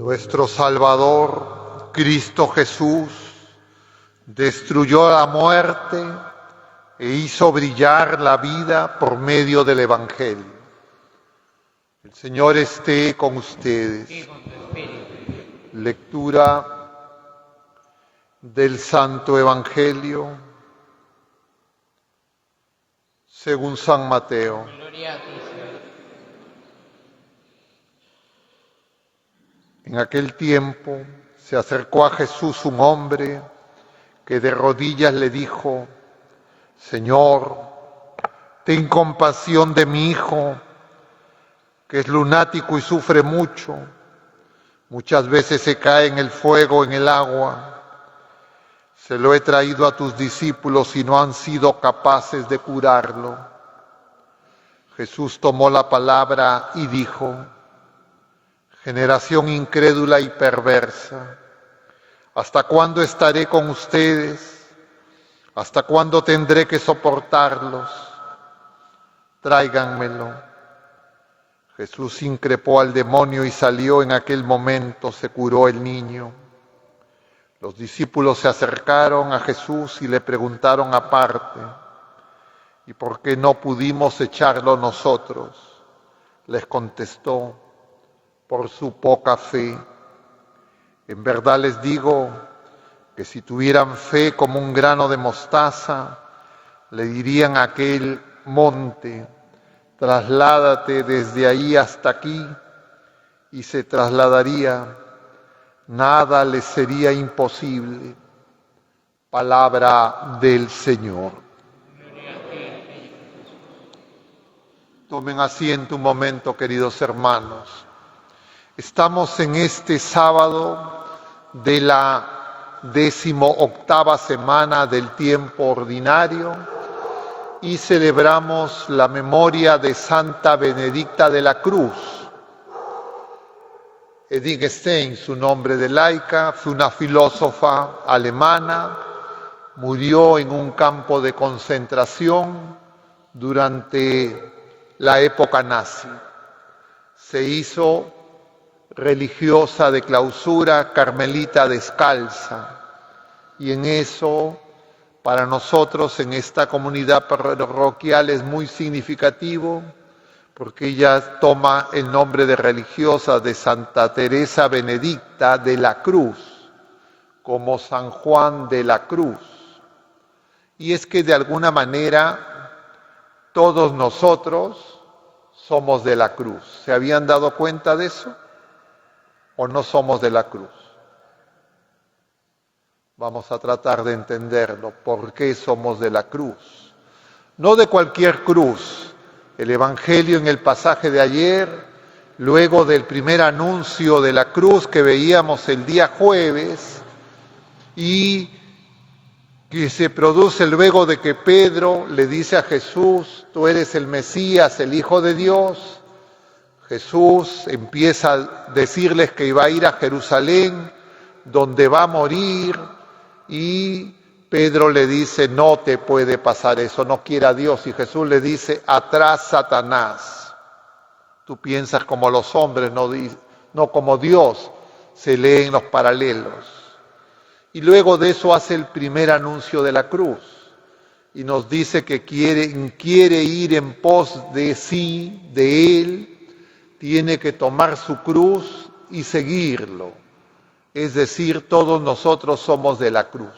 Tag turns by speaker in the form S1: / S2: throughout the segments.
S1: Nuestro Salvador, Cristo Jesús, destruyó la muerte e hizo brillar la vida por medio del Evangelio. El Señor esté con ustedes.
S2: Y con tu espíritu.
S1: Lectura del Santo Evangelio según San Mateo.
S2: Gloria a ti, Señor.
S1: En aquel tiempo se acercó a Jesús un hombre que de rodillas le dijo: Señor, ten compasión de mi hijo, que es lunático y sufre mucho. Muchas veces se cae en el fuego, en el agua. Se lo he traído a tus discípulos y no han sido capaces de curarlo. Jesús tomó la palabra y dijo: generación incrédula y perversa, ¿hasta cuándo estaré con ustedes? ¿Hasta cuándo tendré que soportarlos? Tráiganmelo. Jesús increpó al demonio y salió. En aquel momento se curó el niño. Los discípulos se acercaron a Jesús y le preguntaron aparte: ¿y por qué no pudimos echarlo nosotros? Les contestó: por su poca fe. En verdad les digo que si tuvieran fe como un grano de mostaza, le dirían a aquel monte: trasládate desde ahí hasta aquí, y se trasladaría. Nada les sería imposible. Palabra del Señor. Tomen asiento un momento, queridos hermanos. Estamos en este sábado de la 18ª semana del tiempo ordinario y celebramos la memoria de Santa Benedicta de la Cruz. Edith Stein, su nombre de laica, fue una filósofa alemana, murió en un campo de concentración durante la época nazi. Se hizo religiosa de clausura, carmelita descalza, y en eso, para nosotros en esta comunidad parroquial es muy significativo, porque ella toma el nombre de religiosa de Santa Teresa Benedicta de la Cruz, como San Juan de la Cruz. Y es que de alguna manera todos nosotros somos de la cruz. ¿Se habían dado cuenta de eso? ¿O no somos de la cruz? Vamos a tratar de entenderlo. ¿Por qué somos de la cruz? No de cualquier cruz. El Evangelio en el pasaje de ayer, luego del primer anuncio de la cruz que veíamos el día jueves, y que se produce luego de que Pedro le dice a Jesús: tú eres el Mesías, el Hijo de Dios. Jesús empieza a decirles que iba a ir a Jerusalén, donde va a morir, y Pedro le dice: no te puede pasar eso, no quiera Dios. Y Jesús le dice: atrás, Satanás. Tú piensas como los hombres, no como Dios. Se leen los paralelos. Y luego de eso hace el primer anuncio de la cruz. Y nos dice que quiere ir en pos de sí, de Él, tiene que tomar su cruz y seguirlo. Es decir, todos nosotros somos de la cruz.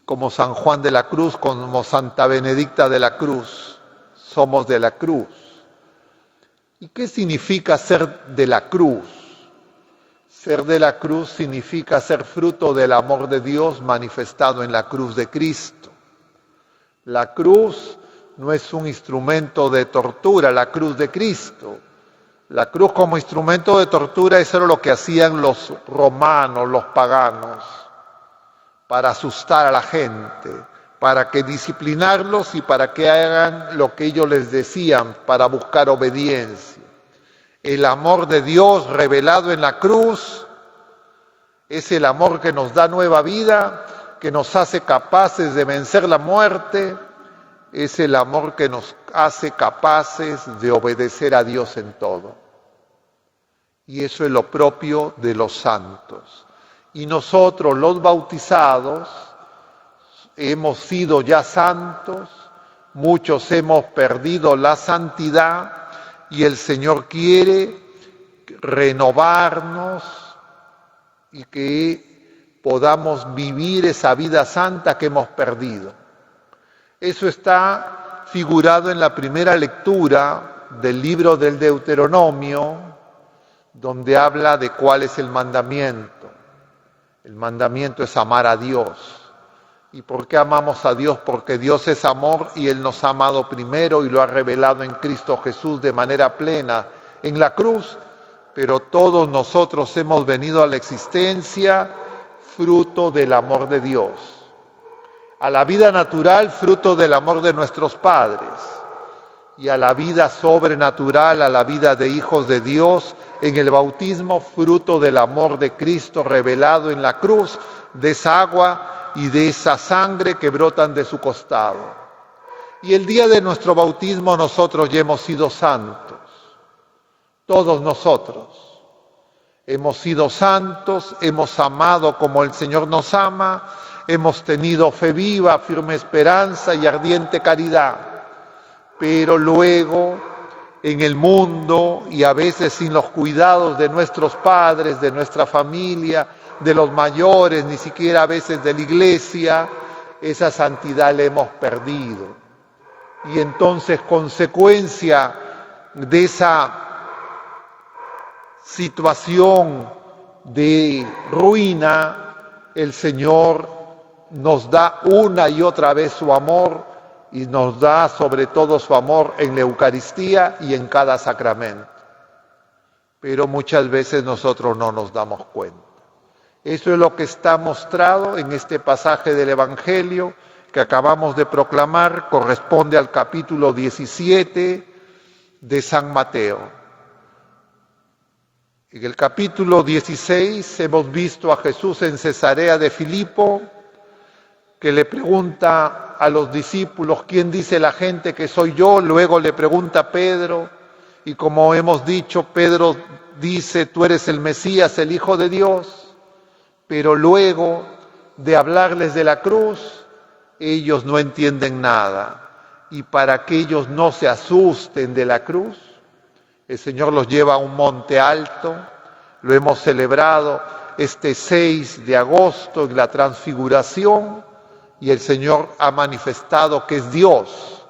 S1: Como San Juan de la Cruz, como Santa Benedicta de la Cruz, somos de la cruz. ¿Y qué significa ser de la cruz? Ser de la cruz significa ser fruto del amor de Dios manifestado en la cruz de Cristo. La cruz no es un instrumento de tortura, la cruz de Cristo. La cruz como instrumento de tortura, eso era lo que hacían los romanos, los paganos, para asustar a la gente, para que disciplinarlos y para que hagan lo que ellos les decían, para buscar obediencia. El amor de Dios revelado en la cruz es el amor que nos da nueva vida, que nos hace capaces de vencer la muerte, es el amor que nos hace capaces de obedecer a Dios en todo. Y eso es lo propio de los santos. Y nosotros, los bautizados, hemos sido ya santos, muchos hemos perdido la santidad y el Señor quiere renovarnos y que podamos vivir esa vida santa que hemos perdido. Eso está figurado en la primera lectura del libro del Deuteronomio, donde habla de cuál es el mandamiento. El mandamiento es amar a Dios. ¿Y por qué amamos a Dios? Porque Dios es amor y Él nos ha amado primero y lo ha revelado en Cristo Jesús de manera plena en la cruz. Pero todos nosotros hemos venido a la existencia fruto del amor de Dios. A la vida natural, fruto del amor de nuestros padres. Y a la vida sobrenatural, a la vida de hijos de Dios, en el bautismo, fruto del amor de Cristo revelado en la cruz, de esa agua y de esa sangre que brotan de su costado. Y el día de nuestro bautismo nosotros ya hemos sido santos. Todos nosotros hemos sido santos, hemos amado como el Señor nos ama, hemos tenido fe viva, firme esperanza y ardiente caridad. Pero luego en el mundo y a veces sin los cuidados de nuestros padres, de nuestra familia, de los mayores, ni siquiera a veces de la iglesia, esa santidad la hemos perdido. Y entonces, consecuencia de esa situación de ruina, el Señor nos da una y otra vez su amor y nos da sobre todo su amor en la Eucaristía y en cada sacramento. Pero muchas veces nosotros no nos damos cuenta. Eso es lo que está mostrado en este pasaje del Evangelio que acabamos de proclamar, corresponde al capítulo 17 de San Mateo. En el capítulo 16 hemos visto a Jesús en Cesarea de Filipo, que le pregunta a los discípulos, ¿quién dice la gente que soy yo? Luego le pregunta a Pedro, y como hemos dicho, Pedro dice, tú eres el Mesías, el Hijo de Dios. Pero luego de hablarles de la cruz, ellos no entienden nada. Y para que ellos no se asusten de la cruz, el Señor los lleva a un monte alto. Lo hemos celebrado este 6 de agosto en la Transfiguración, y el Señor ha manifestado que es Dios,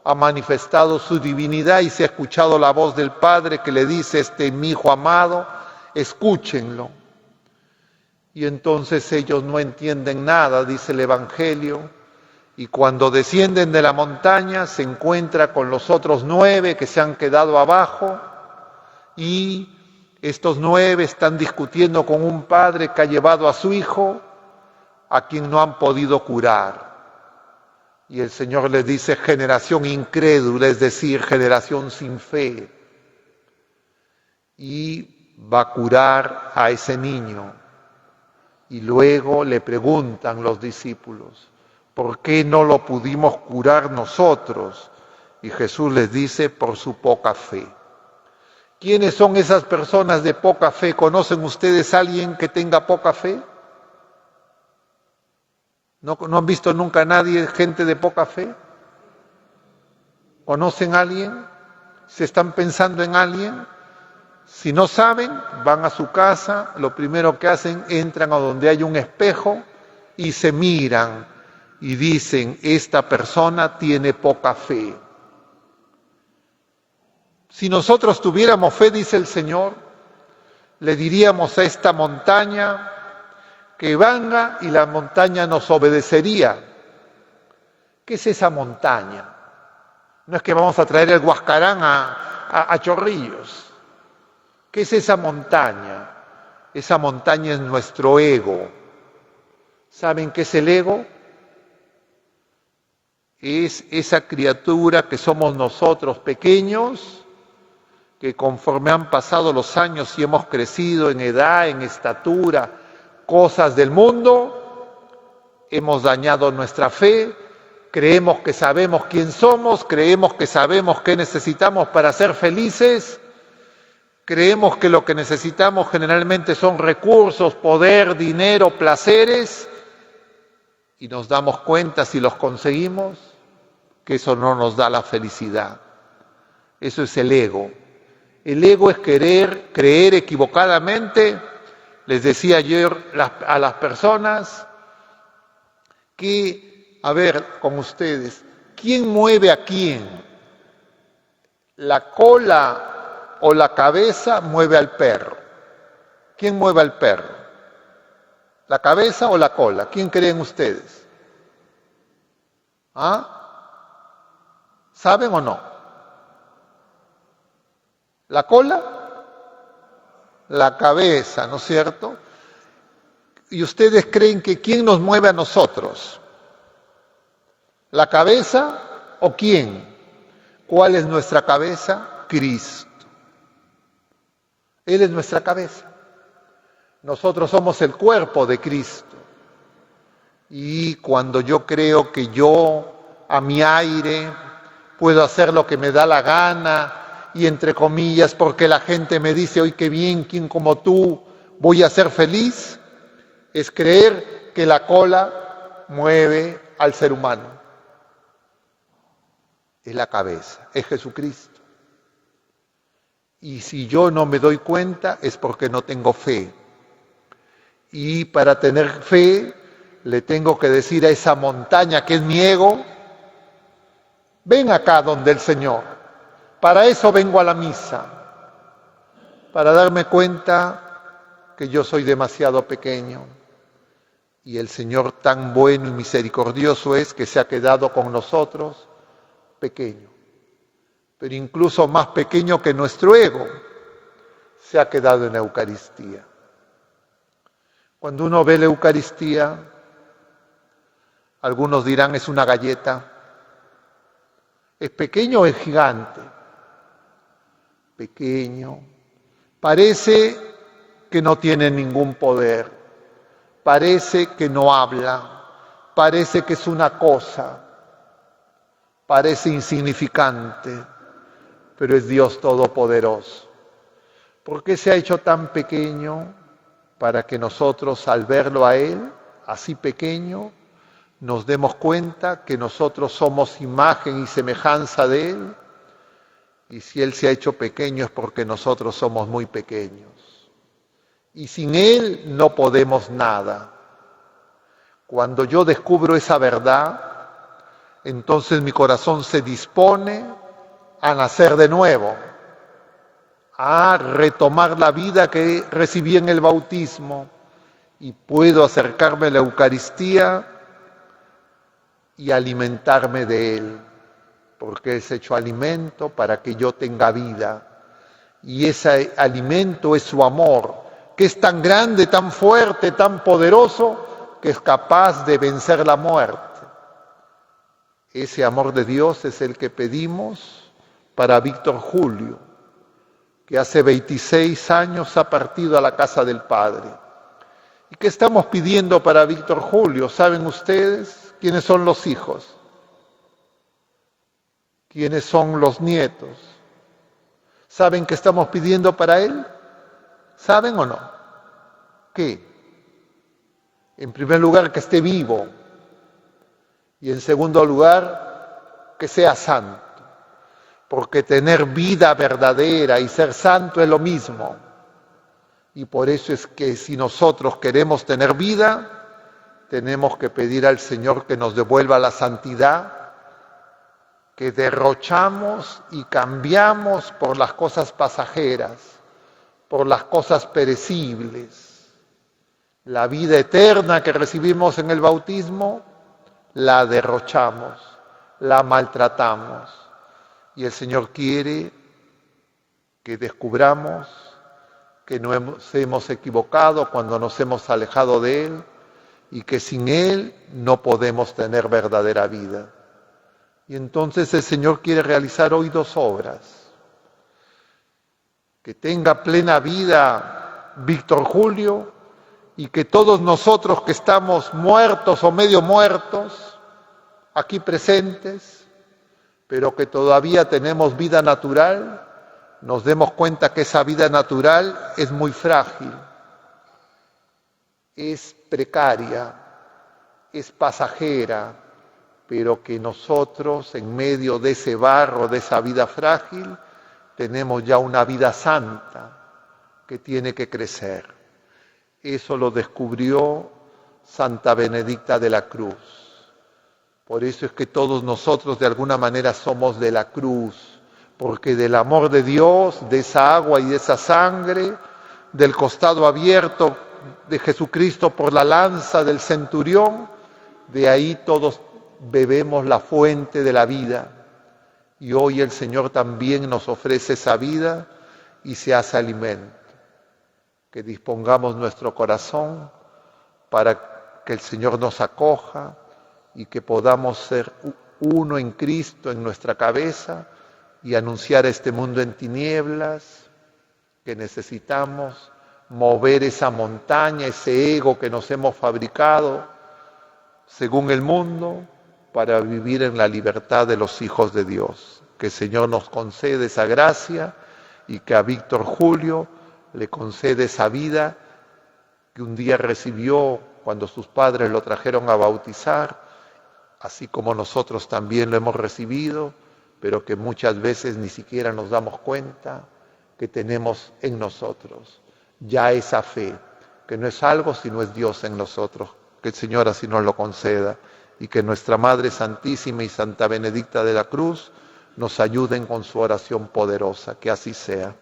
S1: ha manifestado su divinidad y se ha escuchado la voz del Padre que le dice, este es mi Hijo amado, escúchenlo. Y entonces ellos no entienden nada, dice el Evangelio, y cuando descienden de la montaña se encuentra con los otros 9 que se han quedado abajo, y estos 9 están discutiendo con un padre que ha llevado a su hijo, a quien no han podido curar. Y el Señor les dice, generación incrédula, es decir, generación sin fe. Y va a curar a ese niño. Y luego le preguntan los discípulos, ¿por qué no lo pudimos curar nosotros? Y Jesús les dice, por su poca fe. ¿Quiénes son esas personas de poca fe? ¿Conocen ustedes a alguien que tenga poca fe? ¿No han visto nunca a nadie, gente de poca fe? ¿Conocen a alguien? ¿Se están pensando en alguien? Si no saben, van a su casa, lo primero que hacen, entran a donde hay un espejo y se miran y dicen, esta persona tiene poca fe. Si nosotros tuviéramos fe, dice el Señor, le diríamos a esta montaña que venga y la montaña nos obedecería. ¿Qué es esa montaña? No es que vamos a traer el Huascarán a Chorrillos. ¿Qué es esa montaña? Esa montaña es nuestro ego. ¿Saben qué es el ego? Es esa criatura que somos nosotros pequeños, que conforme han pasado los años y hemos crecido en edad, en estatura, cosas del mundo, hemos dañado nuestra fe, creemos que sabemos quién somos, creemos que sabemos qué necesitamos para ser felices, Creemos que lo que necesitamos generalmente son recursos, poder, dinero, placeres, y nos damos cuenta, si los conseguimos, que eso no nos da la felicidad. Eso es el ego. El ego es creer equivocadamente. Les decía yo a las personas que, a ver, con ustedes, ¿quién mueve a quién? ¿La cola o la cabeza mueve al perro? ¿Quién mueve al perro? ¿La cabeza o la cola? ¿Quién creen ustedes? ¿Ah? ¿Saben o no? ¿La cola? La cabeza, ¿no es cierto? ¿Y ustedes creen que quién nos mueve a nosotros? ¿La cabeza o quién? ¿Cuál es nuestra cabeza? Cristo. Él es nuestra cabeza. Nosotros somos el cuerpo de Cristo. Y cuando yo creo que yo, a mi aire, puedo hacer lo que me da la gana, y entre comillas, porque la gente me dice, hoy qué bien, ¿quién como tú? Voy a ser feliz, es creer que la cola mueve al ser humano. Es la cabeza, es Jesucristo. Y si yo no me doy cuenta, es porque no tengo fe. Y para tener fe, le tengo que decir a esa montaña que es mi ego, ven acá donde el Señor. Para eso vengo a la misa, para darme cuenta que yo soy demasiado pequeño y el Señor tan bueno y misericordioso es que se ha quedado con nosotros pequeño, pero incluso más pequeño que nuestro ego, se ha quedado en la Eucaristía. Cuando uno ve la Eucaristía, algunos dirán es una galleta. ¿Es pequeño o es gigante? Pequeño. Parece que no tiene ningún poder. Parece que no habla. Parece que es una cosa. Parece insignificante. Pero es Dios Todopoderoso. ¿Por qué se ha hecho tan pequeño? Para que nosotros, al verlo a Él, así pequeño, nos demos cuenta que nosotros somos imagen y semejanza de Él, y si Él se ha hecho pequeño es porque nosotros somos muy pequeños. Y sin Él no podemos nada. Cuando yo descubro esa verdad, entonces mi corazón se dispone a nacer de nuevo, a retomar la vida que recibí en el bautismo, y puedo acercarme a la Eucaristía y alimentarme de Él, porque es hecho alimento para que yo tenga vida. Y ese alimento es su amor, que es tan grande, tan fuerte, tan poderoso, que es capaz de vencer la muerte. Ese amor de Dios es el que pedimos para Víctor Julio, que hace 26 años ha partido a la casa del Padre. ¿Y qué estamos pidiendo para Víctor Julio? ¿Saben ustedes quiénes son los hijos? ¿Quiénes son los nietos? ¿Saben qué estamos pidiendo para él? ¿Saben o no? ¿Qué? En primer lugar, que esté vivo. Y en segundo lugar, que sea santo. Porque tener vida verdadera y ser santo es lo mismo. Y por eso es que si nosotros queremos tener vida, tenemos que pedir al Señor que nos devuelva la santidad que derrochamos y cambiamos por las cosas pasajeras, por las cosas perecibles. La vida eterna que recibimos en el bautismo, la derrochamos, la maltratamos. Y el Señor quiere que descubramos que nos hemos equivocado cuando nos hemos alejado de Él y que sin Él no podemos tener verdadera vida. Y entonces el Señor quiere realizar hoy dos obras. Que tenga plena vida Víctor Julio y que todos nosotros que estamos muertos o medio muertos, aquí presentes, pero que todavía tenemos vida natural, nos demos cuenta que esa vida natural es muy frágil, es precaria, es pasajera, pero que nosotros, en medio de ese barro, de esa vida frágil, tenemos ya una vida santa que tiene que crecer. Eso lo descubrió Santa Benedicta de la Cruz. Por eso es que todos nosotros de alguna manera somos de la cruz, porque del amor de Dios, de esa agua y de esa sangre, del costado abierto de Jesucristo por la lanza del centurión, de ahí todos bebemos la fuente de la vida. Y hoy el Señor también nos ofrece esa vida y se hace alimento. Que dispongamos nuestro corazón para que el Señor nos acoja y que podamos ser uno en Cristo en nuestra cabeza y anunciar a este mundo en tinieblas que necesitamos mover esa montaña, ese ego que nos hemos fabricado según el mundo para vivir en la libertad de los hijos de Dios. Que el Señor nos conceda esa gracia y que a Víctor Julio le concede esa vida que un día recibió cuando sus padres lo trajeron a bautizar, así como nosotros también lo hemos recibido, pero que muchas veces ni siquiera nos damos cuenta que tenemos en nosotros ya esa fe, que no es algo sino es Dios en nosotros. Que el Señor así nos lo conceda y que nuestra Madre Santísima y Santa Benedicta de la Cruz nos ayuden con su oración poderosa, que así sea.